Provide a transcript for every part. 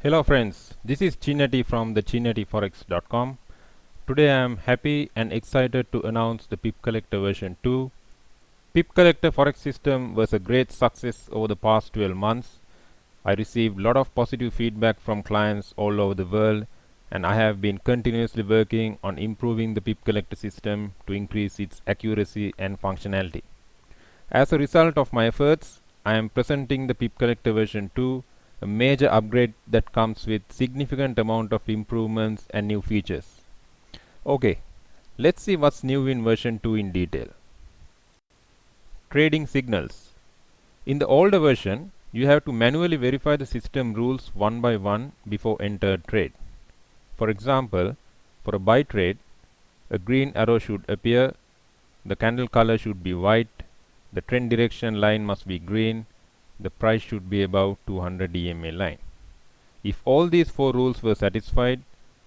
Hello friends, this is Chinnati from the ChinnatiForex.com. Today I am happy and excited to announce the Pip Collector version 2. Pip Collector Forex system was a great success over the past 12 months. I received a lot of positive feedback from clients all over the world, and I have been continuously working on improving the Pip Collector system to increase its accuracy and functionality. As a result of my efforts, I am presenting the Pip Collector version 2, a major upgrade that comes with significant amount of improvements and new features. Okay, let's see what's new in version 2 in detail. Trading signals. In the older version, you have to manually verify the system rules one by one before enter trade. For example, for a buy trade, a green arrow should appear, the candle color should be white, the trend direction line must be green, the price should be above 200 EMA line. If all these four rules were satisfied,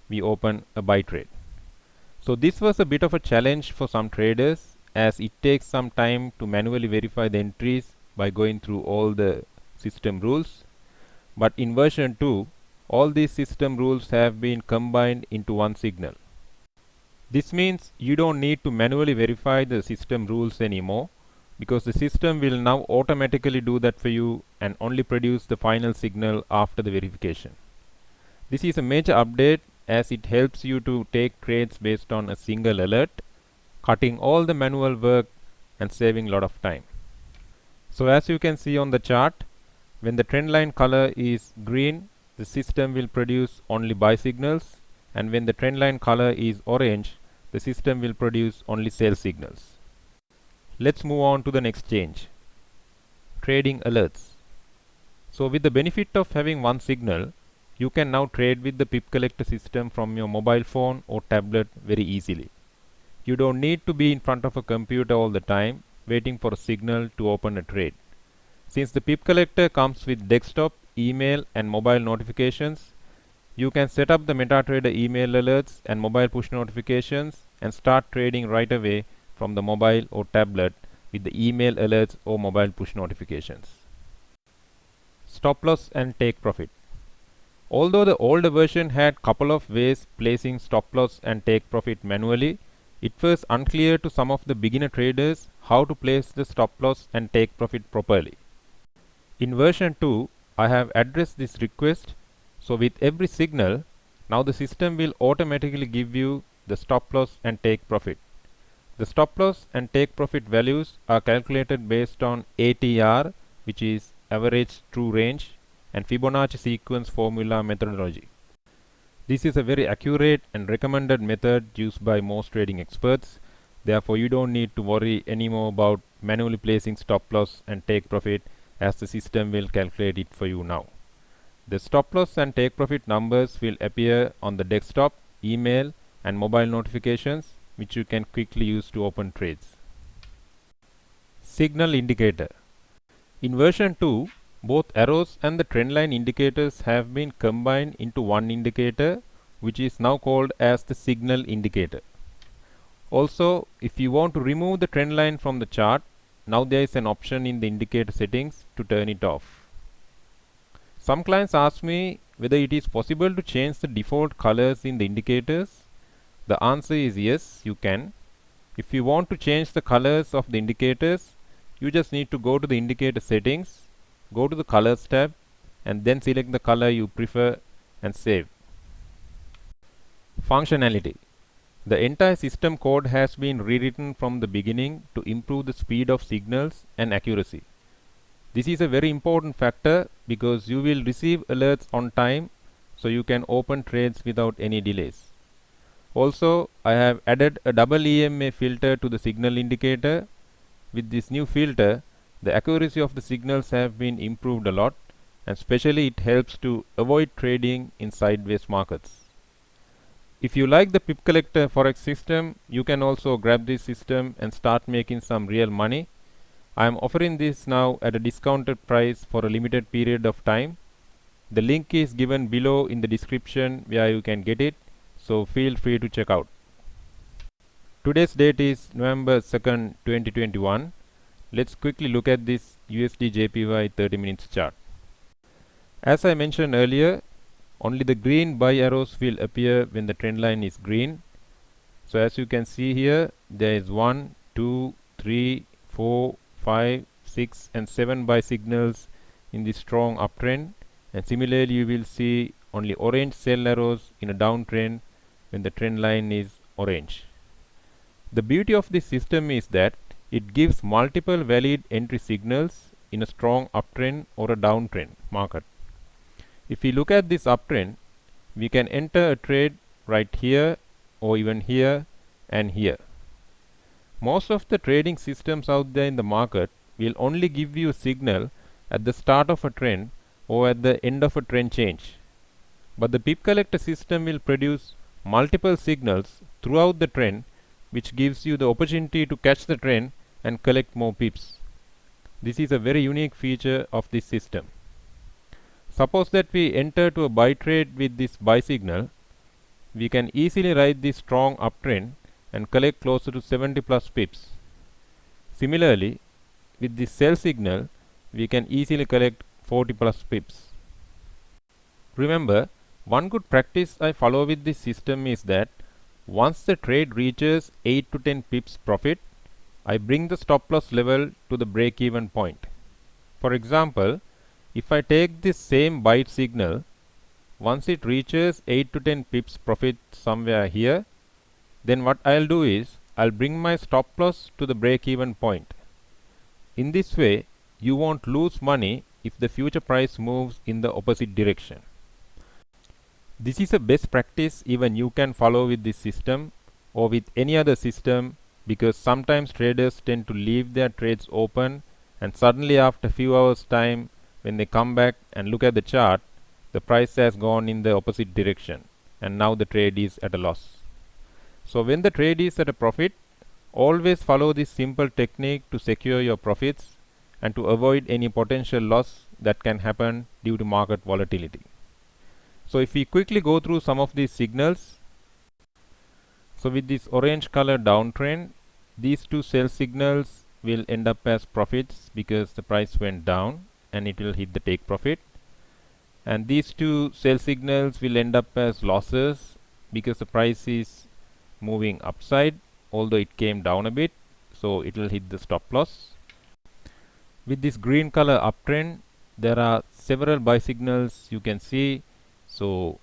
we open a buy trade. So this was a bit of a challenge for some traders, as it takes some time to manually verify the entries by going through all the system rules. But in version 2, all these system rules have been combined into one signal. This means you don't need to manually verify the system rules anymore, because the system will now automatically do that for you and only produce the final signal after the verification. This is a major update, as it helps you to take trades based on a single alert, cutting all the manual work and saving a lot of time. So as you can see on the chart, when the trend line color is green, the system will produce only buy signals, and when the trend line color is orange, the system will produce only sell signals. Let's move on to the next change. Trading alerts. So with the benefit of having one signal, you can now trade with the Pip Collector system from your mobile phone or tablet very easily. You don't need to be in front of a computer all the time waiting for a signal to open a trade. Since the Pip Collector comes with desktop, email and mobile notifications, you can set up the MetaTrader email alerts and mobile push notifications and start trading right away from the mobile or tablet with the email alerts or mobile push notifications. Stop loss and take profit. Although the older version had couple of ways placing stop loss and take profit manually, it was unclear to some of the beginner traders how to place the stop loss and take profit properly. In version 2, I have addressed this request, so with every signal, now the system will automatically give you the stop loss and take profit. The stop loss and take profit values are calculated based on ATR, which is average true range, and Fibonacci sequence formula methodology. This is a very accurate and recommended method used by most trading experts. Therefore, you don't need to worry anymore about manually placing stop loss and take profit, as the system will calculate it for you now. The stop loss and take profit numbers will appear on the desktop, email and mobile notifications, which you can quickly use to open trades. Signal indicator. In version 2, both arrows and the trendline indicators have been combined into one indicator, which is now called as the signal indicator. Also, if you want to remove the trendline from the chart, now there is an option in the indicator settings to turn it off. Some clients ask me whether it is possible to change the default colors in the indicators. The answer is yes, you can. If you want to change the colors of the indicators, you just need to go to the indicator settings, go to the colors tab and then select the color you prefer and save. Functionality. The entire system code has been rewritten from the beginning to improve the speed of signals and accuracy. This is a very important factor because you will receive alerts on time, so you can open trades without any delays. Also, I have added a double EMA filter to the signal indicator. With this new filter, the accuracy of the signals have been improved a lot, and especially it helps to avoid trading in sideways markets. If you like the Pip Collector Forex system, you can also grab this system and start making some real money. I am offering this now at a discounted price for a limited period of time. The link is given below in the description where you can get it, so feel free to check out. Today's date is November 2nd, 2021. Let's quickly look at this USD JPY 30 minutes chart. As I mentioned earlier, Only the green buy arrows will appear when the trend line is green. So as you can see here, there is 1, 2, 3, 4, 5, 6 and 7 buy signals in the strong uptrend, and similarly you will see only orange sell arrows in a downtrend when the trend line is orange. The beauty of this system is that it gives multiple valid entry signals in a strong uptrend or a downtrend market. If we look at this uptrend, we can enter a trade right here or even here and here. Most of the trading systems out there in the market will only give you a signal at the start of a trend or at the end of a trend change. But the pip collector system will produce multiple signals throughout the trend, which gives you the opportunity to catch the trend and collect more pips. This is a very unique feature of this system. Suppose that we enter to a buy trade with this buy signal, we can easily ride this strong uptrend and collect closer to 70 plus pips. Similarly, with this sell signal, we can easily collect 40 plus pips. Remember, one good practice I follow with this system is that once the trade reaches 8 to 10 pips profit, I bring the stop loss level to the break even point. For example, if I take this same buy signal, once it reaches 8 to 10 pips profit somewhere here, then what I'll do is I'll bring my stop loss to the break even point. In this way, you won't lose money if the future price moves in the opposite direction. This is a best practice even you can follow with this system or with any other system, because sometimes traders tend to leave their trades open and suddenly after few hours time, when they come back and look at the chart, the price has gone in the opposite direction and now the trade is at a loss. So when the trade is at a profit, always follow this simple technique to secure your profits and to avoid any potential loss that can happen due to market volatility. So if we quickly go through some of these signals, so with this orange color downtrend, these two sell signals will end up as profits because the price went down and it will hit the take profit, and these two sell signals will end up as losses because the price is moving upside although it came down a bit, so it will hit the stop loss. With this green color uptrend, there are several buy signals you can see. So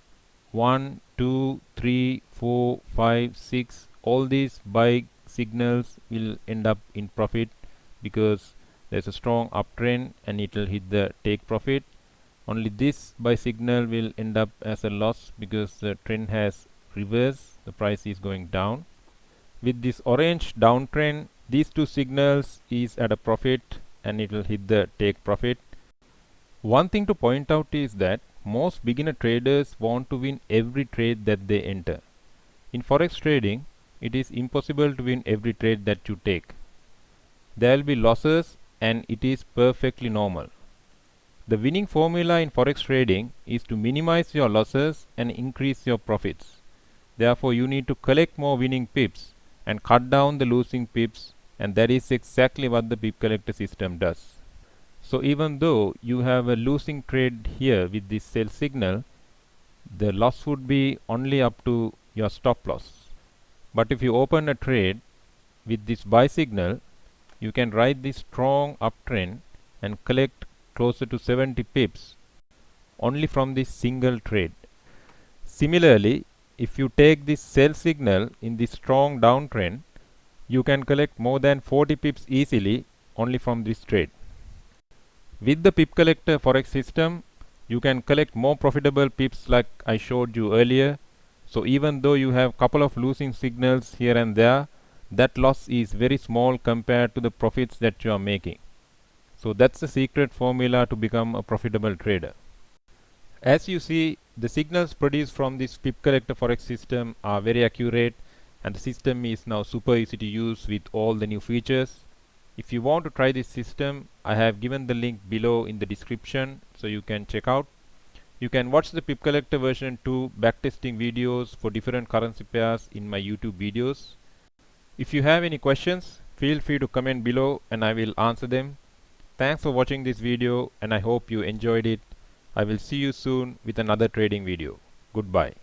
1, 2, 3, 4, 5, 6, all these buy signals will end up in profit because there's a strong uptrend and it will hit the take profit. Only this buy signal will end up as a loss because the trend has reversed, the price is going down. With this orange downtrend, these two signals is at a profit and it will hit the take profit. One thing to point out is that most beginner traders want to win every trade that they enter. In forex trading, it is impossible to win every trade that you take. There will be losses and it is perfectly normal. The winning formula in forex trading is to minimize your losses and increase your profits. Therefore, you need to collect more winning pips and cut down the losing pips, and that is exactly what the pip collector system does. So even though you have a losing trade here with this sell signal, the loss would be only up to your stop loss. But if you open a trade with this buy signal, you can ride this strong uptrend and collect closer to 70 pips only from this single trade. Similarly, if you take this sell signal in this strong downtrend, you can collect more than 40 pips easily only from this trade. With the pip collector forex system, you can collect more profitable pips like I showed you earlier. So even though you have couple of losing signals here and there, that loss is very small compared to the profits that you are making. So that's the secret formula to become a profitable trader. As you see, the signals produced from this pip collector forex system are very accurate, and the system is now super easy to use with all the new features. If you want to try this system, I have given the link below in the description so you can check out. You can watch the pip collector version 2 backtesting videos for different currency pairs in my YouTube videos. If you have any questions, feel free to comment below and I will answer them. Thanks for watching this video and I hope you enjoyed it. I will see you soon with another trading video. Goodbye.